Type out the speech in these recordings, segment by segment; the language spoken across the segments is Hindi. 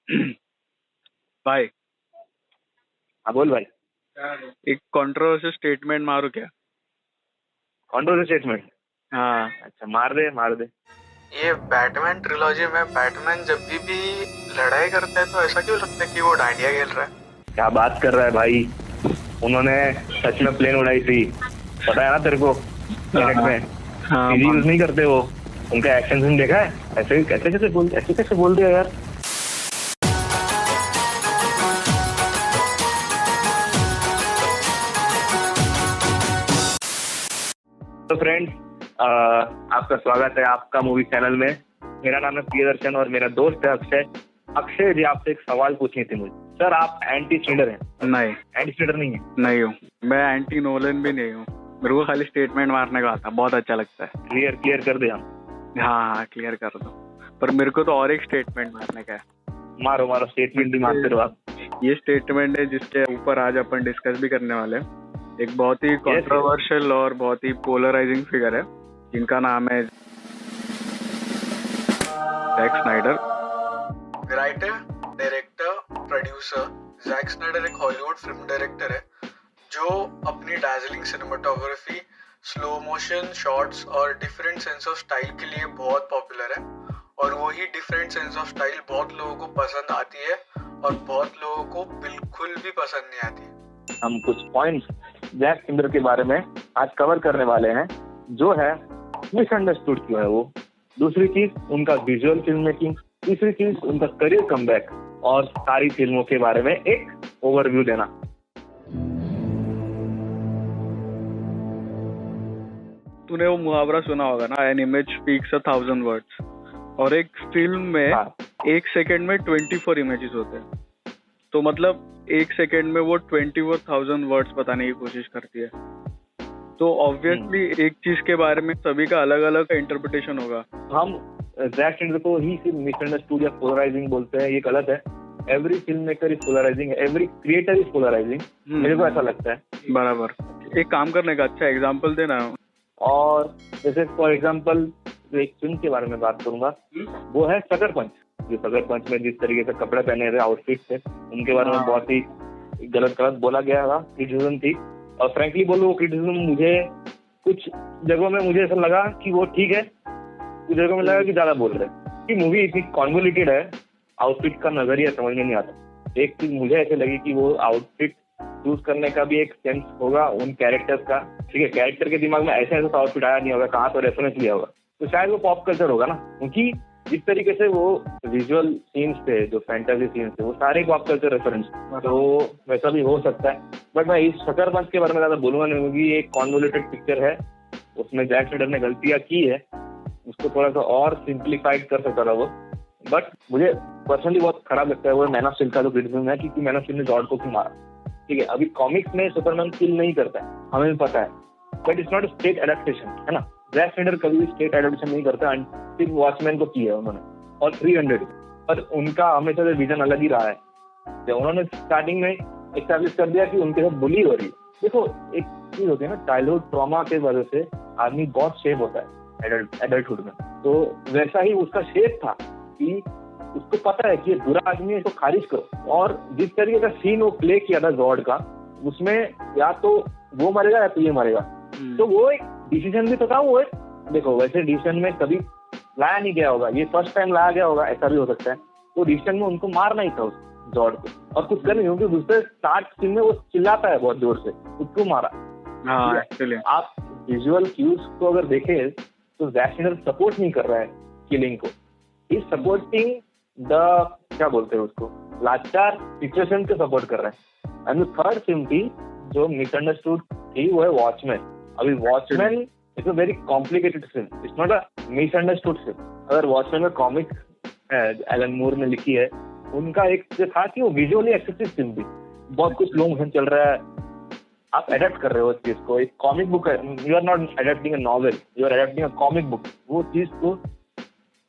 भाई, हाँ बोल भाई। एक कंट्रोवर्शियल स्टेटमेंट मारू क्या? Controversial statement? हाँ, अच्छा मार दे। ये बैटमैन ट्रिलॉजी में बैटमैन जब भी लड़ाई करता है तो ऐसा क्यों लगता है कि वो डांडिया खेल रहा है? क्या बात कर रहा है भाई, उन्होंने सच में प्लेन उड़ाई थी, पता है ना तेरे को? प्लेनेट में हाँ, सीजी यूज नहीं करते वो, उनका एक्शन सीन देखा है? ऐसे कैसे बोलते हैं यार। तो फ्रेंड्स, आपका स्वागत है आपका मूवी चैनल में। मेरा नाम है प्रियदर्शन और मेरा दोस्त है अक्षय। अक्षय जी, आपसे एक सवाल पूछनी थी मुझे। सर, आप एंटी स्नीडर हैं? नहीं, एंटी स्नीडर नहीं है? नहीं हूँ मैं। एंटी नोलन भी नहीं हूँ। मेरे को खाली स्टेटमेंट मारने का आता, बहुत अच्छा लगता है। क्लियर कर दे हम। हाँ, क्लियर कर दो। पर मेरे को तो और एक स्टेटमेंट मारने का है। मारो स्टेटमेंट भी मारते रहो आप। ये स्टेटमेंट है जिसके ऊपर आज अपन डिस्कस भी करने वाले हैं। एक बहुत ही कंट्रोवर्शियल और बहुत ही पोलराइजिंग फिगर है जिनका नाम है Jack Snyder. Writer, director, producer Jack Snyder एक हॉलीवुड फिल्म डायरेक्टर है जो अपनी dazzling cinematography, slow motion shots और डिफरेंट सेंस ऑफ स्टाइल के लिए बहुत पॉपुलर है। और वही डिफरेंट सेंस ऑफ स्टाइल बहुत लोगों को पसंद आती है और बहुत लोगों को बिल्कुल भी पसंद नहीं आती। हम कुछ पॉइंट्स जैक स्नाइडर के बारे में आज कवर करने वाले हैं, जो है मिसअंडरस्टूड क्यों है वो, दूसरी चीज उनका विजुअल फिल्म मेकिंग, तीसरी चीज उनका करियर कमबैक और सारी फिल्मों के बारे में एक ओवरव्यू देना। तूने वो मुहावरा सुना होगा ना, एन इमेज स्पीक्स 1,000 वर्ड्स। और एक फिल्म में एक सेकंड में 24 इमेजेस होते हैं। तो मतलब एक सेकंड में वो 24,000 वर्ड्स बताने की कोशिश करती है। तो ऑब्वियसली एक चीज के बारे में सभी का अलग अलग इंटरप्रिटेशन होगा। हम जैक स्नाइडर को ही सिर्फ मिसअंडरस्टूड या पोलराइजिंग बोलते हैं, ये गलत है। Every film maker is polarising, every creator is polarising, मेरे को ऐसा लगता है। बराबर। एक काम करने का अच्छा एग्जांपल देना। और जैसे फॉर एग्जांपल एक फिल्म के बारे में बात करूंगा, वो है सकर पंच। जो सकर पंच में जिस तरीके से कपड़े पहने थे, आउटफिट थे, उनके बारे में बहुत ही गलत बोला गया था, क्रिटिसिज्म थी। और फ्रैंकली बोलो, वो क्रिटिसिज्म मुझे कुछ जगहों में मुझे ऐसा लगा कि वो ठीक है, कुछ जगहों में लगा कि ज्यादा बोल रहे हैं। कि मूवी इतनी कॉन्वोल्यूटेड है, आउटफिट का नजरिया समझ में नहीं आता। एक चीज मुझे ऐसे लगी कि वो आउटफिट चूज करने का भी एक सेंस होगा उन कैरेक्टर्स का। ठीक है, कैरेक्टर के दिमाग में ऐसा आउटफिट आया नहीं होगा, कहाँ तो रेफरेंस लिया होगा, तो शायद वो पॉप कल्चर होगा ना। क्योंकि जिस तरीके से वो विजुअल सीन्स थे, जो फैंटेसी सीन्स थे, वो सारे पॉप कल्चर रेफरेंस, तो वैसा भी हो सकता है। बट मैं इस सकर पंच के बारे में ज्यादा बोलूंगा नहीं, क्योंकि एक कॉन्वोल्यूटेड पिक्चर है, उसमें जैक स्नाइडर ने गलतियां की है, उसको थोड़ा सा और सिंप्लीफाइड कर सकता था वो। बट मुझे पर्सनली बहुत खराब लगता है वो मैन ऑफ स्टील का जो क्रिटिसिज्म है, क्योंकि मैन ऑफ स्टील ने जॉर्ड को क्यों मारा। ठीक है, अभी कॉमिक्स में सुपरमैन किल नहीं करता है, हमें भी पता है, but it's not a state adaptation, है ना। जैक स्नाइडर कभी भी स्टेट एडेप्टेशन नहीं करता, सिर्फ वॉचमैन को किया है उन्होंने और 300, पर उनका हमेशा से विजन अलग ही रहा है। जब उन्होंने स्टार्टिंग में एस्टैब्लिश कर दिया कि उनके साथ बुली हो रही है। देखो, एक चीज होती है ना, चाइल्डहुड ट्रॉमा के वजह से आदमी बहुत शेप होता है एडल्टहुड में। तो वैसा ही उसका शेप था कि उसको पता है कि ये बुरा आदमी है, इसको खारिज करो। और जिस तरीके का सीन वो प्ले किया था जॉर्ड का, उसमें या तो वो मरेगा या तो ये मरेगा। तो वो एक डिसीजन भी तो था। वो एक, देखो, वैसे डिसीजन में कभी लाया नहीं गया होगा, ये फर्स्ट टाइम लाया गया होगा, ऐसा भी हो सकता है। तो डिसीजन में उनको मारना ही था उस जॉर्ड को, और कुछ करने, क्योंकि दूसरे स्टार्ट सीन में वो चिल्लाता है बहुत जोर से, उसको मारा। आप विजुअल क्यूज को अगर देखें तो जैक स्नाइडर सपोर्ट नहीं कर रहा है किलिंग को, इज सपोर्टिंग द, क्या बोलते हैं उसको, लाचार सिचुएशन को सपोर्ट कर रहा है। एंड थर्ड फिल्म थी जो मिसअंडरस्टूड थी, वो है वॉचमैन। अभी watchman it's a very complicated film, it's not a misunderstood film. अगर वॉचमैन में कॉमिक एलन मूर ने लिखी है, उनका एक जो था कि वो विजुअली एक्सेसिव फिल्म थी, बहुत कुछ स्लो मोशन चल रहा है, आप एडेप्ट कर रहे हो उस चीज को। एक कॉमिक बुक है, you are not adapting a novel, you are adapting a comic book. वो चीज को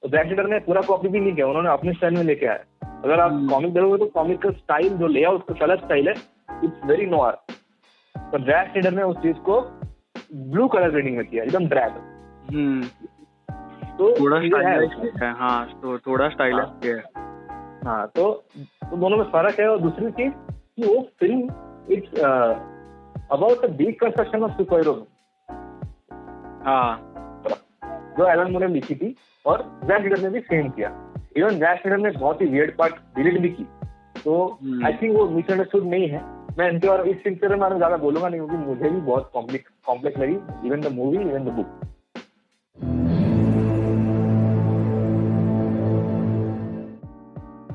जैक स्नाइडर ने पूरा कॉपी भी नहीं किया, उन्होंने अपने स्टाइल में लेके आया। अगर आप कॉमिक देखोगे तो कॉमिक का स्टाइल, जो लेआउट का कलर स्टाइल है, इट्स वेरी नोयर। पर जैक स्नाइडर ने उस चीज को ब्लू कलर ग्रेडिंग में किया, एकदम ड्रैग। तो थोड़ा स्टाइलिश है। हाँ, तो थोड़ा स्टाइलिश है। हाँ, तो दोनों में फर्क है। और दूसरी चीज कि वो film it's about the big construction of super hero जो एलन मूर ने लिखी थी और जैक स्नाइडर ने भी सेम किया। इवन जैक स्नाइडर ने बहुत ही वियर्ड पार्ट डिलीट भी की, तो आई थिंक वो मिसअंडरस्टूड नहीं है। मैं इनके बारे में इस सिलसिले में ज्यादा बोलूंगा नहीं, क्योंकि मुझे भी बहुत कॉम्प्लेक्स लगी, even the movie even the book.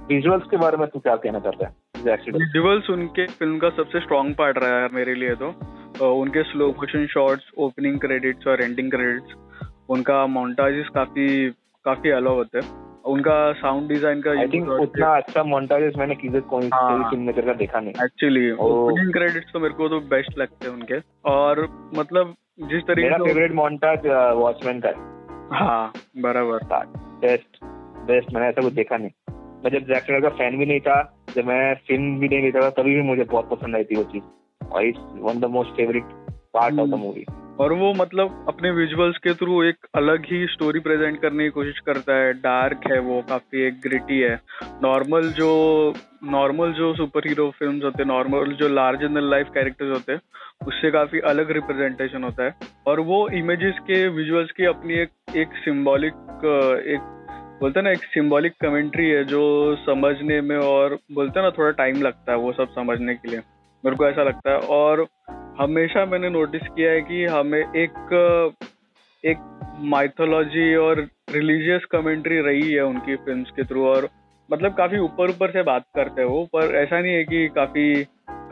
Visuals के बारे में तू क्या कहना चाहता है? विजुअल्स उनके फिल्म का सबसे स्ट्रॉन्ग पार्ट रहा है मेरे लिए। तो उनके slow motion shots, opening credits और एंडिंग क्रेडिट्स, उनका मोन्टाजेस काफी अलग होते हैं। उनका साउंड डिजाइन का आई थिंक उतना अच्छा मोन्टाजेस मैंने किसी कोई फिल्म में करके देखा नहीं एक्चुअली। ओपनिंग क्रेडिट्स तो मेरे को तो बेस्ट लगते हैं उनके। और मतलब जिस तरीके मेरा फेवरेट मोन्टाज वॉचमैन का है। हाँ बराबर, बेस्ट मैंने ऐसा कुछ देखा नहीं। मैं जब जैक स्नाइडर का फैन भी नहीं था, जब मैं फिल्म भी नहीं देखा था, तभी भी मुझे बहुत पसंद आई थी वो चीज, और it's one the most favourite part of the movie. और वो मतलब अपने विजुअल्स के थ्रू एक अलग ही स्टोरी प्रेजेंट करने की कोशिश करता है। डार्क है वो, काफी एक ग्रिटी है। नॉर्मल जो सुपर हीरो फिल्म्स होते हैं, नॉर्मल जो लार्जर देन लाइफ कैरेक्टर्स होते हैं, उससे काफी अलग रिप्रेजेंटेशन होता है। और वो इमेजेस के, विजुअल्स की अपनी एक सिंबॉलिक, एक बोलते हैं ना, एक सिंबॉलिक कमेंट्री है जो समझने में, और बोलते हैं ना, थोड़ा टाइम लगता है वो सब समझने के लिए, मेरे को ऐसा लगता है। और हमेशा मैंने नोटिस किया है कि हमें एक माइथोलॉजी और रिलीजियस कमेंट्री रही है उनकी फिल्म्स के थ्रू। और मतलब काफी ऊपर से बात करते हैं वो, पर ऐसा नहीं है कि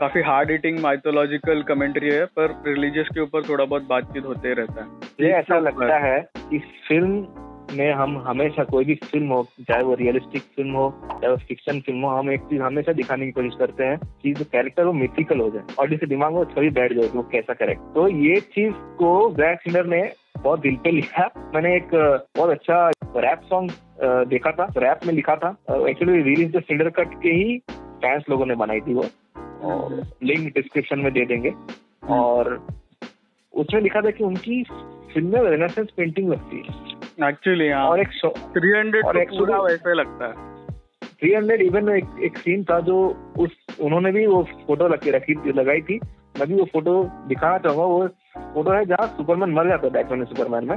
काफी हार्ड हिटिंग माइथोलॉजिकल कमेंट्री है, पर रिलीजियस के ऊपर थोड़ा बहुत बातचीत होते रहता है। मुझे ऐसा लगता है कि फिल्म में हम हमेशा, कोई भी फिल्म हो, चाहे वो रियलिस्टिक फिल्म हो चाहे वो फिक्शन फिल्म हो, हम एक चीज हमेशा दिखाने की कोशिश करते हैं कि जो कैरेक्टर वो मिथिकल हो जाए और जिससे दिमाग में छवि बैठ जाए वो कैसा कैरेक्टर। तो ये चीज को जैक स्नाइडर ने बहुत दिल पे लिया। मैंने एक बहुत अच्छा रैप सॉन्ग देखा था, रैप में लिखा था, actually release the Snyder cut के ही फैंस लोगों ने बनाई थी वो, और लिंक डिस्क्रिप्शन में दे देंगे। और उसमें लिखा था कि उनकी फिल्म में रेनेसांस पेंटिंग लगती है एक्चुअली। और एक 300 और एक पूरा वैसे लगता है 300। इवन एक सीन था जो उन्होंने भी वो फोटो लगाई थी। मैं भी वो फोटो दिखाना चाहूंगा। वो फोटो है जहाँ सुपरमैन मर जाता है, बैटमैन सुपरमैन में,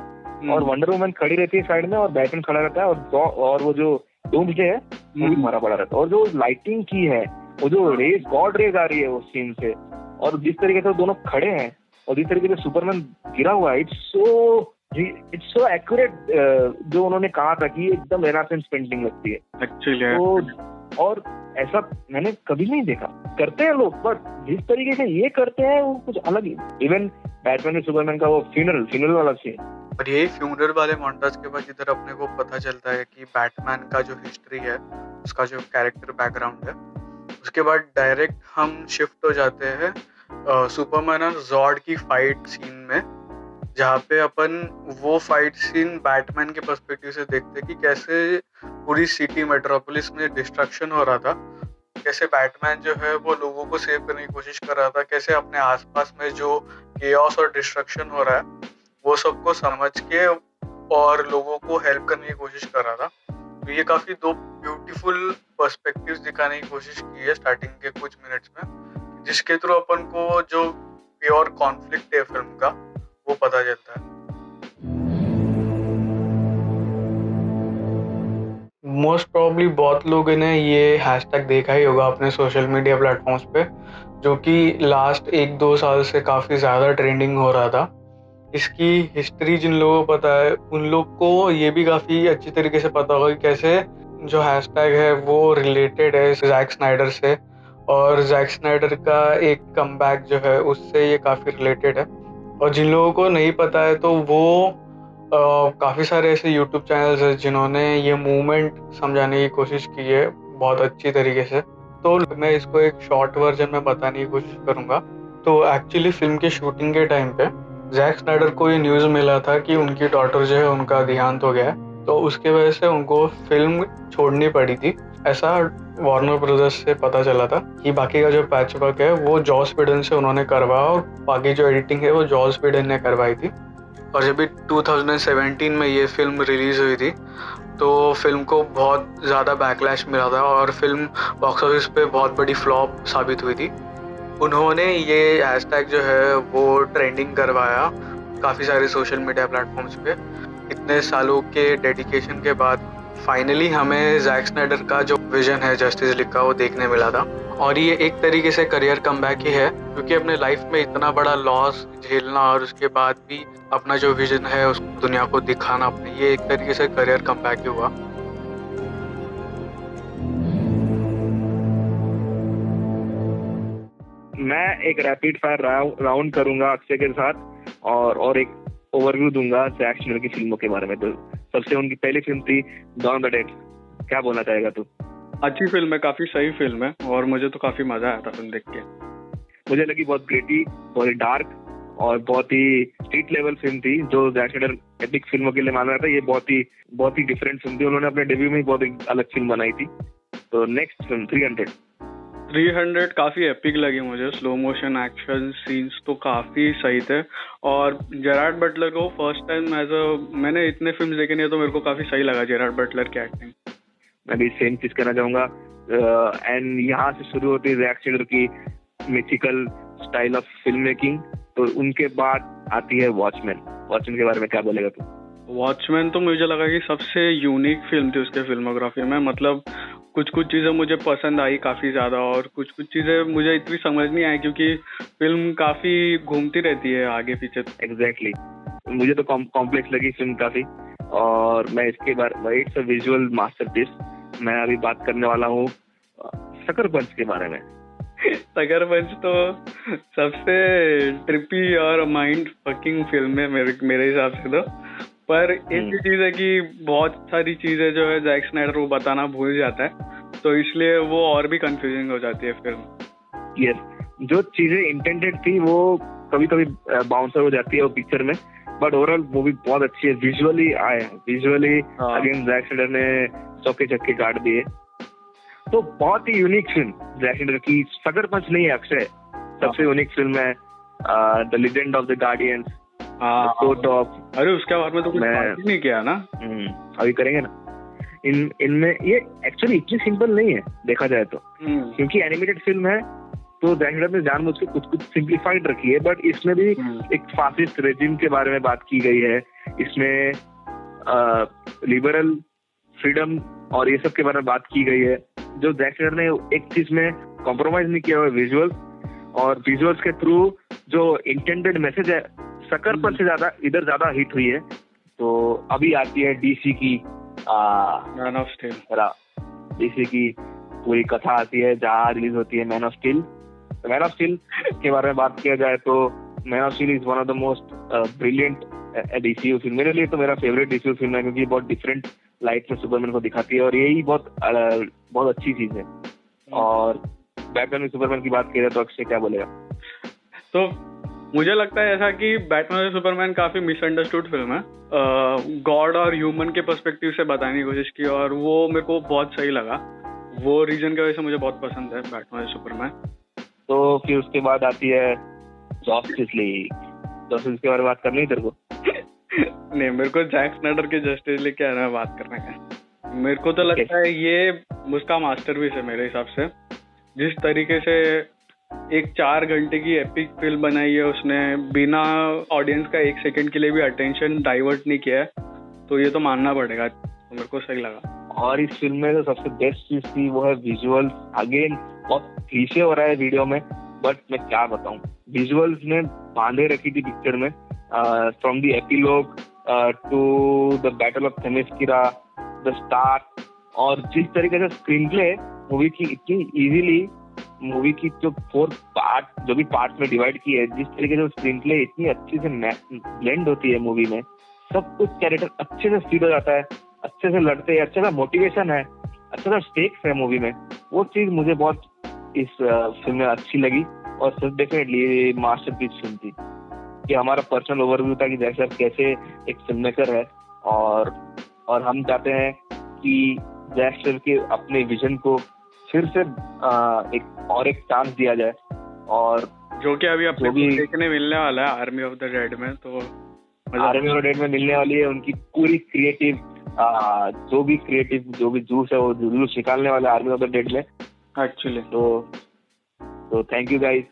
और वंडर वुमन खड़ी रहती है साइड में, और बैटमैन खड़ा रहता है, और वो जो डूम्सडे है वो भी मरा पड़ा रहता है। और जो लाइटिंग की है, वो जो रेज, गॉड रेज आ रही है उस सीन से, और जिस तरीके से दोनों खड़े हैं और जिस तरीके से सुपरमैन गिरा हुआ है, इट्स सो एक्यूरेट। जो उन्होंने कहा था कि एकदम रेनेसांस पेंटिंग लगती है एक्चुअली। तो और ऐसा मैंने कभी नहीं देखा। करते हैं लोग, बट जिस तरीके से ये करते हैं वो कुछ अलग ही। इवन बैटमैन और सुपरमैन का वो फ्यूनरल वाला सीन, और यही फ्यूनरल वाले मोन्टाज के बाद इधर अपने को पता चलता है कि बैटमैन का जो हिस्ट्री है, उसका जो कैरेक्टर बैकग्राउंड है, उसके बाद डायरेक्ट हम शिफ्ट हो जाते हैं सुपरमैन और जॉर्ड की फाइट सीन में, जहाँ पे अपन वो फाइट सीन बैटमैन के पर्सपेक्टिव से देखते हैं कि कैसे पूरी सिटी मेट्रोपोलिस में डिस्ट्रक्शन हो रहा था, कैसे बैटमैन जो है वो लोगों को सेव करने की कोशिश कर रहा था, कैसे अपने आसपास में जो केओस और डिस्ट्रक्शन हो रहा है वो सबको समझ के और लोगों को हेल्प करने की कोशिश कर रहा था। तो ये काफी दो ब्यूटीफुल पर्सपेक्टिव्स दिखाने की कोशिश की है स्टार्टिंग के कुछ मिनट्स में, जिसके थ्रू अपन को जो प्योर कॉन्फ्लिक्ट है फिल्म का वो पता चलता है। मोस्ट प्रॉब्ली बहुत लोगों ने ये हैशटैग देखा ही होगा अपने सोशल मीडिया प्लेटफॉर्म्स पे, जो कि लास्ट 1-2 साल से काफ़ी ज़्यादा ट्रेंडिंग हो रहा था। इसकी हिस्ट्री जिन लोगों को पता है उन लोग को ये भी काफ़ी अच्छी तरीके से पता होगा कि कैसे जो हैशटैग है वो रिलेटेड है जैक स्नाइडर से, और जैक स्नाइडर का एक कमबैक जो है उससे ये काफ़ी रिलेटेड है। और जिन लोगों को नहीं पता है तो वो काफ़ी सारे ऐसे यूट्यूब चैनल्स हैं जिन्होंने ये मूवमेंट समझाने की कोशिश की है बहुत अच्छी तरीके से। तो मैं इसको एक शॉर्ट वर्जन में बताने की कोशिश करूँगा। तो एक्चुअली फिल्म के शूटिंग के टाइम पे जैक स्नाइडर को ये न्यूज़ मिला था कि उनकी डॉटर जो है उनका देहांत हो गया है, तो उसके वजह से उनको फिल्म छोड़नी पड़ी थी। ऐसा वार्नर ब्रदर्स से पता चला था कि बाकी का जो पैच वर्क है वो जॉस व्हेडन से उन्होंने करवाया, और बाकी जो एडिटिंग है वो जॉस व्हेडन ने करवाई थी। और जब भी 2017 में ये फिल्म रिलीज हुई थी, तो फिल्म को बहुत ज़्यादा बैकलैश मिला था और फिल्म बॉक्स ऑफिस पे बहुत बड़ी फ्लॉप साबित हुई थी। उन्होंने ये हैशटैग जो है वो ट्रेंडिंग करवाया काफ़ी सारे सोशल मीडिया प्लेटफॉर्म्स पे। इतने सालों के डेडिकेशन के बाद फाइनली हमें जैक स्नाइडर का जो विजन है जस्टिस लीग का वो देखने मिला था। और ये एक तरीके से करियर कमबैक ही है, क्योंकि अपने लाइफ में इतना बड़ा लॉस झेलना और उसके बाद भी अपना जो विजन है उस दुनिया को दिखाना अपने, ये एक तरीके से करियर कमबैक ही हुआ। मैं एक रैपिड फायर राउंड करूंगा अक्षय के साथ और एक ओवरव्यू दूंगा जैक स्नाइडर की फिल्मों के बारे में। तो सबसे उनकी पहली फिल्म थी डॉन द डेड। क्या बोलना चाहेगा तू? अच्छी फिल्म है, काफी सही फिल्म है और मुझे तो काफी मजा आया था फिल्म देख के। मुझे लगी बहुत ग्रेटी, बहुत ही डार्क और बहुत ही स्ट्रीट लेवल फिल्म थी जो जैक स्नाइडर एपिक फिल्मों के लिए माना जाता है। ये बहुत ही डिफरेंट फिल्म थी। उन्होंने अपने डेब्यू में ही बहुत ही अलग फिल्म बनाई थी। तो नेक्स्ट फिल्म 300 काफी एपिक लगी मुझे। स्लो मोशन एक्शन सीन्स तो काफी सही थे और जेरार्ड बटलर को फर्स्ट टाइम मैंने इतने फिल्म देखे नहीं तो मेरे को काफी सही लगा जेरार्ड बटलर की एक्टिंग। मैं भी सेम चीज कहना चाहूंगा। एंड यहाँ से शुरू होती है जैक स्नाइडर की mythical style of film making. तो उनके बाद आती है वॉचमैन के बारे में क्या बोलेगा तू? वॉचमैन तो मुझे लगा कि सबसे यूनिक फिल्म थी उसके फिल्मोग्राफी में। मतलब कुछ चीजें मुझे पसंद आई काफी ज्यादा और कुछ चीजें मुझे इतनी समझ नहीं आई क्योंकि फिल्म काफी घूमती रहती है आगे पीछे। एग्जैक्टली मुझे तो कॉम्प्लेक्स लगी फिल्म काफी। और मैं इसके बारे में, इट्स अ विजुअल मास्टरपीस। मैं अभी बात करने वाला हूँ सकर पंच के बारे में। सकर पंच तो सबसे ट्रिपी और माइंड फकिंग फिल्म है मेरे हिसाब से तो। पर एक चीज है कि बहुत सारी चीजें जो है जैक स्नाइडर वो बताना भूल जाता है, तो इसलिए वो और भी कंफ्यूजिंग हो जाती है फिल्म। यस, जो चीजें इंटेंडेड थी वो कभी कभी बाउंसर हो जाती है वो पिक्चर में, बट ओवरऑल मूवी बहुत अच्छी है। विजुअली अगेन जैक स्नाइडर ने चौके छक्के काट दिए। तो बहुत ही यूनिक फिल्म जैक स्नाइडर की। सकर पंच नहीं है अक्षय, सबसे यूनिक फिल्म है the legend of the guardians. अरे उसके बारे में तो कुछ बात ही नहीं किया ना। अभी करेंगे ना। इनमें ये एक्चुअली इतनी सिंपल नहीं है देखा जाए तो, क्योंकि एनिमेटेड फिल्म है तो जैक स्नाइडर ने जानबूझ के कुछ सिंप्लीफाइड रखी है। बट इसमें भी एक फासिस्ट रेजिम के बारे में बात की गई है। इसमें लिबरल फ्रीडम और ये सब के बारे में बात की गई है। जो जैक स्नाइडर ने एक चीज में कॉम्प्रोमाइज नहीं किया हुआ, विजुअल्स, और विजुअल्स के थ्रू जो इंटेंडेड मैसेज है सकर पर से ज्यादा हिट हुई है। तो अभी आती है डीसी की मैन ऑफ स्टील। डीसी की पूरी कथा आती है जहाँ रिलीज होती है man of steel. Man of steel के बारे में बात किया जाए तो man of steel is one of the most brilliant DCU film. मेरे लिए तो मेरा फेवरेट डीसीयू फिल्म है क्योंकि बहुत डिफरेंट लाइट में सुपरमैन को दिखाती है और यही बहुत अच्छी चीज है। और बैटमैन में सुपरमैन की बात की जाए तो अक्षय क्या बोलेगा? तो मुझे लगता है ऐसा कि बैटमैन और सुपरमैन काफी मिसअंडरस्टूड फिल्म है। गॉड और ह्यूमन के पर्सपेक्टिव से बताने की कोशिश की और वो मेरे को बहुत सही लगा। वो रीजन की वजह से मुझे बहुत पसंद है बैटमैन और सुपरमैन। तो फिर उसके बाद आती है जस्टिस लीग। जस्टिस के बारे में बात करनी है तेरे को? नहीं, मेरे को जैक स्नाइडर के जस्टिस लीग के बारे में बात करना है। मेरे को तो लगता है ये उसका मास्टरपीस है मेरे हिसाब से। जिस तरीके से एक 4 घंटे की एपिक फिल्म बनाई है उसने, बिना ऑडियंस का 1 सेकंड के लिए भी अटेंशन डाइवर्ट नहीं किया है, तो ये तो मानना पड़ेगा। तो मेरे को सही लगा। और इस फिल्म में जो सबसे बेस्ट चीज थी वो है विजुअल्स। अगेन बहुत क्लीशे हो रहा है वीडियो में, बट मैं क्या बताऊं, विजुअल्स ने बांधे रखी थी पिक्चर में। From the epilogue to the battle of Themyscira, the start, और जिस तरीके से स्क्रीन प्ले मूवी की इतनी इजीली, मूवी की जो 4 पार्ट जो भी पार्ट में डिवाइड की है, जिस तरीके से स्क्रीन प्ले इतनी अच्छी से ब्लेंड होती है मूवी में, सब कुछ कैरेक्टर अच्छे से फील हो जाता है, अच्छे से लड़ते हैं, अच्छा सा मोटिवेशन है, अच्छा सा स्टेक्स है मूवी में। वो चीज मुझे बहुत इस फिल्म में अच्छी लगी और डेफिनेटली मास्टरपीस फिल्म थी। ये हमारा पर्सनल ओवरव्यू था कि जैसे कैसे एक फिल्म मेकर है और हम चाहते हैं कि जैक के अपने विजन को फिर से एक चांस दिया जाए, और जो कि अभी अपने देखने मिलने वाला है आर्मी ऑफ द डेड में। तो आर्मी ऑफ द डेड में मिलने वाली है उनकी पूरी क्रिएटिव जो भी क्रिएटिव जो भी जूस है वो जुलूस निकालने वाले आर्मी ऑफ द डेड में। एक्चुअली तो थैंक यू गाइस,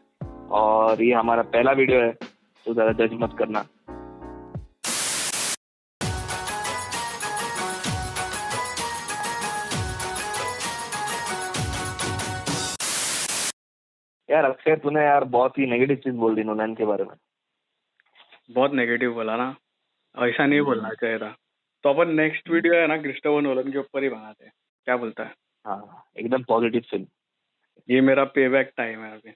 और ये हमारा पहला वीडियो है तो ज़्यादा जज मत करना। यार अक्षय, तूने यार बहुत ही नेगेटिव चीज बोल दी नोलन के बारे में। बहुत नेगेटिव बोला ना, ऐसा नहीं बोलना चाहिए था। तो अपन नेक्स्ट वीडियो है ना क्रिस्टोफर नोलन के ऊपर ही बनाते हैं, क्या बोलता है? हाँ, एकदम पॉजिटिव फिल्म। ये मेरा पे बैक टाइम है अभी।